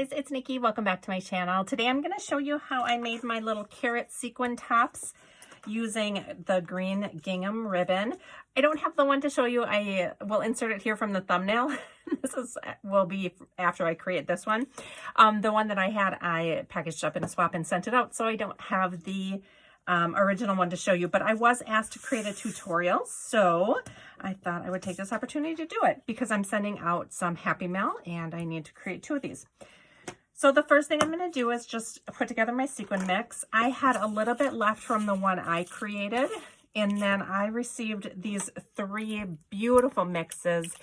guys, it's Nikki. Welcome back to my channel. Today I'm going to show you how I made my little carrot sequin tops using the green gingham ribbon. I don't have the one to show you. I will insert it here from the thumbnail. will be after I create this one. The one that I had, I packaged up in a swap and sent it out, so I don't have the original one to show you, but I was asked to create a tutorial, so I thought I would take this opportunity to do it because I'm sending out some Happy Mail and I need to create 2 of these. So the first thing I'm going to do is just put together my sequin mix. I had a little bit left from the one I created, and then I received these 3 beautiful mixes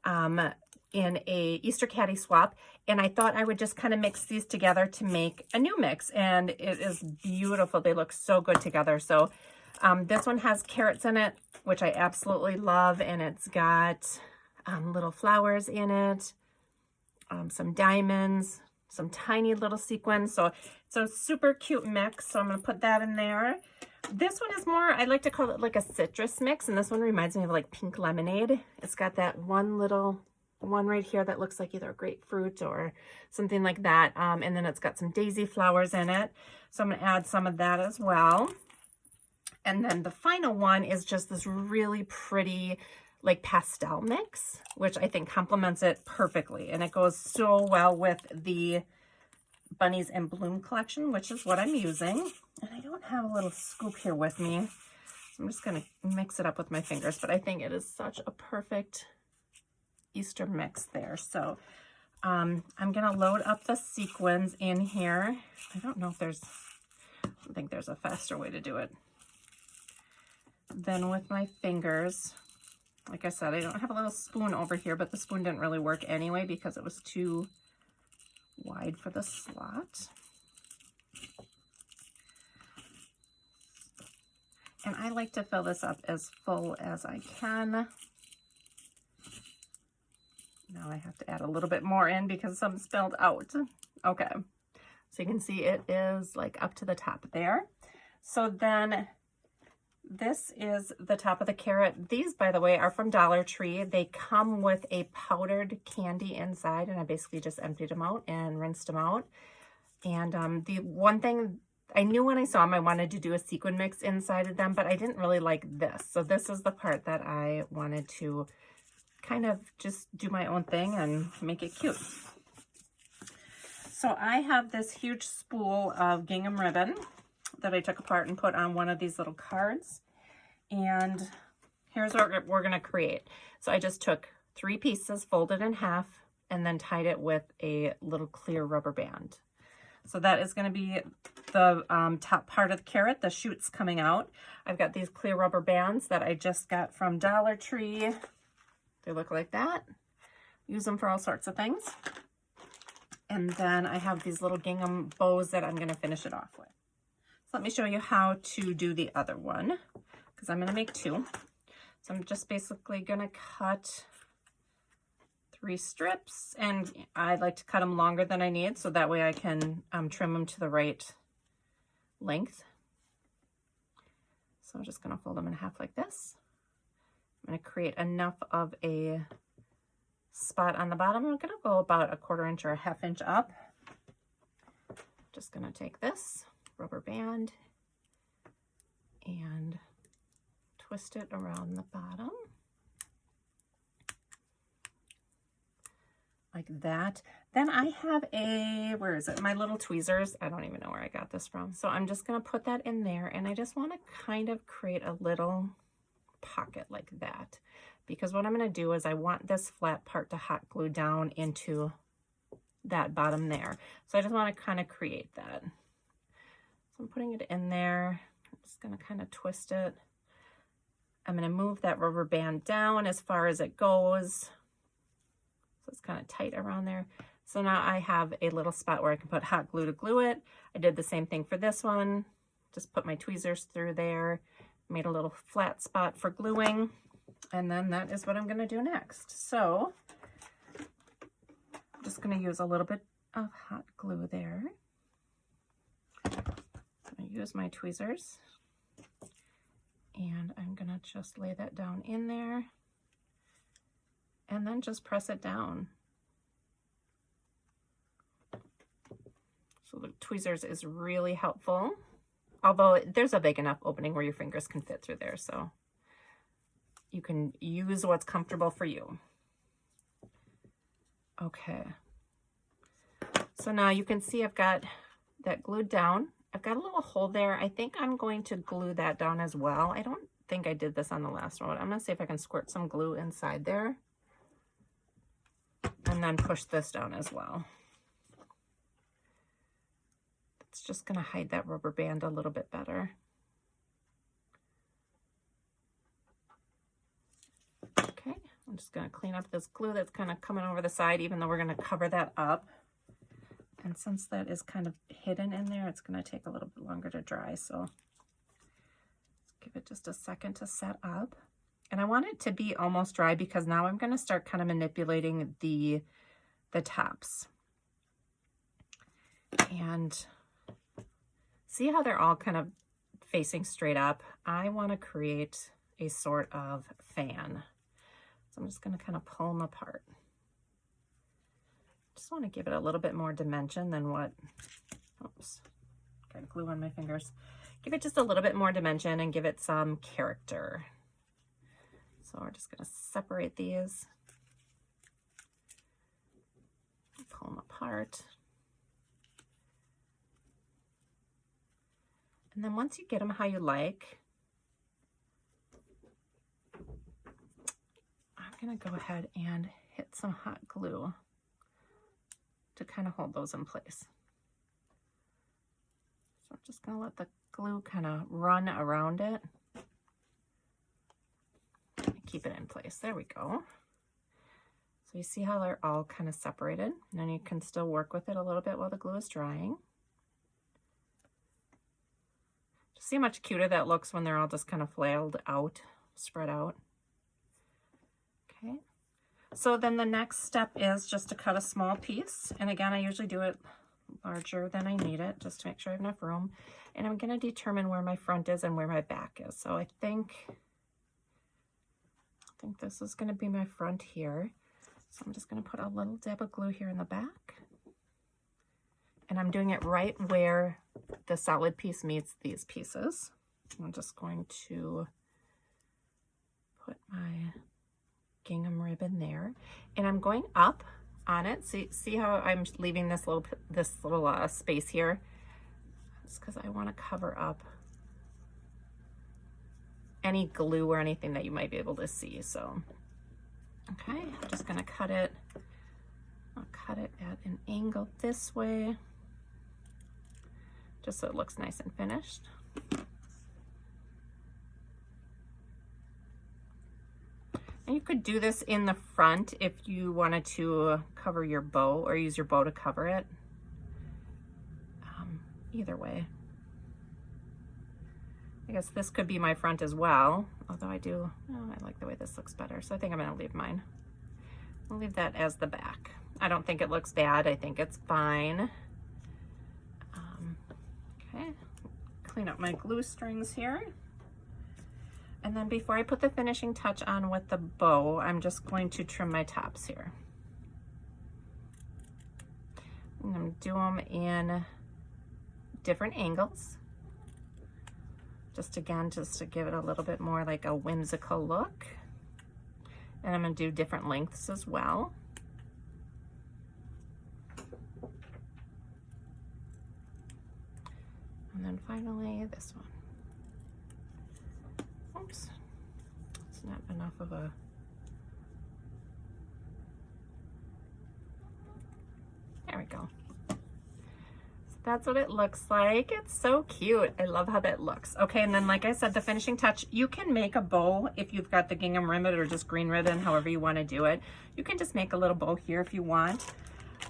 in a Easter Caddy swap, and I thought I would just kind of mix these together to make a new mix, and it is beautiful. They look so good together. So this one has carrots in it, which I absolutely love, and it's got little flowers in it, some diamonds, some tiny little sequins. So it's a super cute mix, so I'm going to put that in there. This one is more, I like to call it like a citrus mix, and this one reminds me of like pink lemonade. It's got that one right here that looks like either grapefruit or something like that. And then it's got some daisy flowers in it. So I'm going to add some of that as well. And then the final one is just this really pretty like pastel mix, which I think complements it perfectly. And it goes so well with the Bunnies in Bloom collection, which is what I'm using. And I don't have a little scoop here with me, so I'm just going to mix it up with my fingers. But I think it is such a perfect Easter mix there. So I'm going to load up the sequins in here. I don't think there's a faster way to do it than with my fingers. Like I said, I don't have a little spoon over here, but the spoon didn't really work anyway because it was too wide for the slot. And I like to fill this up as full as I can. Now I have to add a little bit more in because some spilled out. Okay, so you can see it is like up to the top there. So then this is the top of the carrot. These, by the way, are from Dollar Tree. They come with a powdered candy inside, and I basically just emptied them out and rinsed them out. And the one thing I knew when I saw them, I wanted to do a sequin mix inside of them, but I didn't really like this. So this is the part that I wanted to kind of just do my own thing and make it cute. So I have this huge spool of gingham ribbon that I took apart and put on one of these little cards. And here's what we're going to create. So I just took 3 pieces, folded in half, and then tied it with a little clear rubber band. So that is going to be the top part of the carrot, the shoots coming out. I've got these clear rubber bands that I just got from Dollar Tree. They look like that. Use them for all sorts of things. And then I have these little gingham bows that I'm going to finish it off with. So let me show you how to do the other one, because I'm going to make 2. So I'm just basically going to cut 3 strips, and I like to cut them longer than I need, so that way I can trim them to the right length. So I'm just going to fold them in half like this. I'm going to create enough of a spot on the bottom. I'm going to go about 1/4 inch or 1/2 inch up. Just going to take this rubber band and twist it around the bottom like that. Then I have where is it? My little tweezers. I don't even know where I got this from. So I'm just going to put that in there, and I just want to kind of create a little pocket like that, because what I'm going to do is I want this flat part to hot glue down into that bottom there. So I just want to kind of create that. So I'm putting it in there. I'm just going to kind of twist it. I'm going to move that rubber band down as far as it goes. So it's kind of tight around there. So now I have a little spot where I can put hot glue to glue it. I did the same thing for this one. Just put my tweezers through there, made a little flat spot for gluing, and then that is what I'm going to do next. So I'm just going to use a little bit of hot glue there. I use my tweezers, and I'm going to just lay that down in there and then just press it down. So the tweezers is really helpful, although there's a big enough opening where your fingers can fit through there, so you can use what's comfortable for you. Okay. So now you can see I've got that glued down. I've got a little hole there. I think I'm going to glue that down as well. I don't think I did this on the last one. I'm going to see if I can squirt some glue inside there and then push this down as well. It's just going to hide that rubber band a little bit better. Okay, I'm just going to clean up this glue that's kind of coming over the side, even though we're going to cover that up. And since that is kind of hidden in there, it's going to take a little bit longer to dry. So give it just a second to set up. And I want it to be almost dry because now I'm going to start kind of manipulating the tops. And see how they're all kind of facing straight up? I want to create a sort of fan. So I'm just going to kind of pull them apart. Just want to give it a little bit more dimension than what, oops, got glue on my fingers. Give it just a little bit more dimension and give it some character. So we're just going to separate these, pull them apart. And then once you get them how you like, I'm going to go ahead and hit some hot glue to kind of hold those in place. So I'm just going to let the glue kind of run around it. Keep it in place. There we go. So you see how they're all kind of separated? And then you can still work with it a little bit while the glue is drying. See how much cuter that looks when they're all just kind of flailed out, spread out. Okay. So then the next step is just to cut a small piece. And again, I usually do it larger than I need it, just to make sure I have enough room. And I'm going to determine where my front is and where my back is. So I think this is going to be my front here. So I'm just going to put a little dab of glue here in the back. And I'm doing it right where the solid piece meets these pieces. I'm just going to put my gingham ribbon there. And I'm going up on it. See how I'm leaving this little space here? It's because I want to cover up any glue or anything that you might be able to see. So, okay, I'm just going to cut it. I'll cut it at an angle this way, just so it looks nice and finished. And you could do this in the front if you wanted to cover your bow or use your bow to cover it. Either way. I guess this could be my front as well, although I like the way this looks better, so I think I'm going to leave mine. I'll leave that as the back. I don't think it looks bad. I think it's fine. Okay, clean up my glue strings here. And then before I put the finishing touch on with the bow, I'm just going to trim my tops here. I'm going to do them in different angles. Just to give it a little bit more like a whimsical look. And I'm going to do different lengths as well. And then finally this one. Oops, it's not enough of a, there we go. So that's what it looks like. It's so cute. I love how that looks. Okay, and then like I said, the finishing touch, you can make a bow if you've got the gingham ribbon or just green ribbon, however you want to do it. You can just make a little bow here if you want.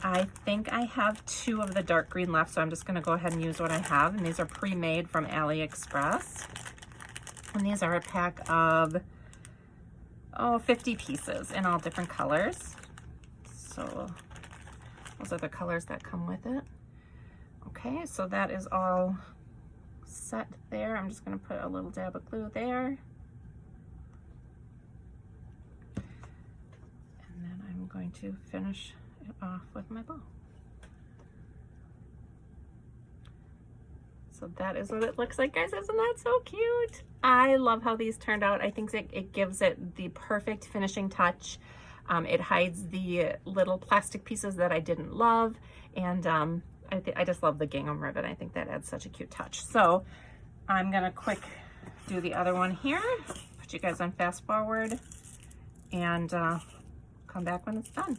I think I have 2 of the dark green left, so I'm just going to go ahead and use what I have. And these are pre-made from AliExpress. And these are a pack of, 50 pieces in all different colors. So those are the colors that come with it. Okay, so that is all set there. I'm just going to put a little dab of glue there. And then I'm going to finish it off with my bow. So that is what it looks like, guys. Isn't that so cute? I love how these turned out. I think it gives it the perfect finishing touch. It hides the little plastic pieces that I didn't love. And I just love the gingham ribbon. I think that adds such a cute touch. So I'm gonna quick do the other one here. Put you guys on fast forward and come back when it's done.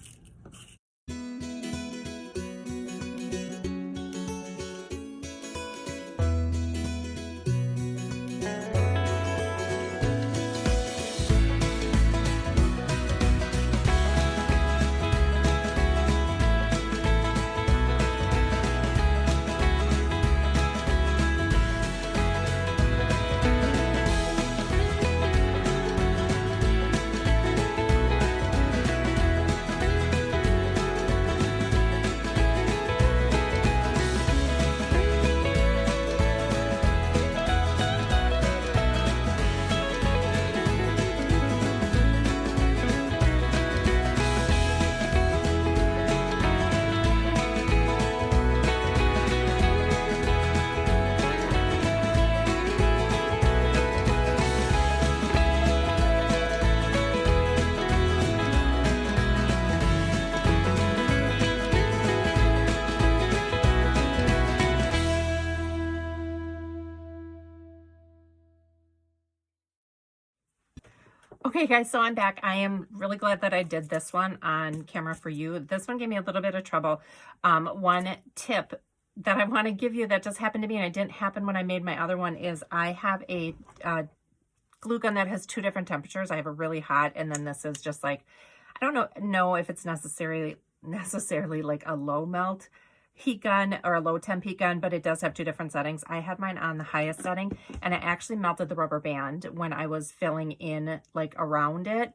Okay guys, so I'm back. I am really glad that I did this one on camera for you. This one gave me a little bit of trouble. One tip that I want to give you that just happened to me and it didn't happen when I made my other one is I have a glue gun that has two different temperatures. I have a really hot, and then this is just like, I don't know if it's necessarily like a low melt heat gun or a low temp heat gun, but it does have two different settings. I had mine on the highest setting, and I actually melted the rubber band when I was filling in like around it.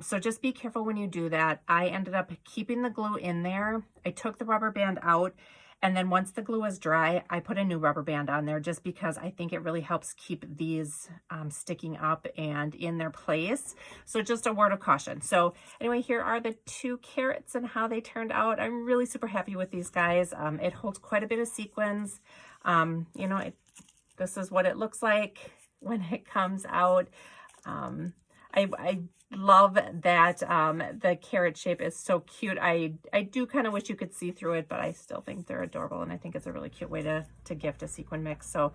So just be careful when you do that. I ended up keeping the glue in there. I took the rubber band out, and then once the glue was dry, I put a new rubber band on there just because I think it really helps keep these sticking up and in their place. So just a word of caution. So anyway, here are the two carrots and how they turned out. I'm really super happy with these guys. It holds quite a bit of sequins. You know, this is what it looks like when it comes out. I love that the carrot shape is so cute. I do kind of wish you could see through it, but I still think they're adorable, and I think it's a really cute way to gift a sequin mix. So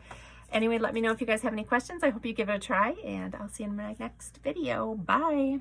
anyway, let me know if you guys have any questions. I hope you give it a try, and I'll see you in my next video. Bye.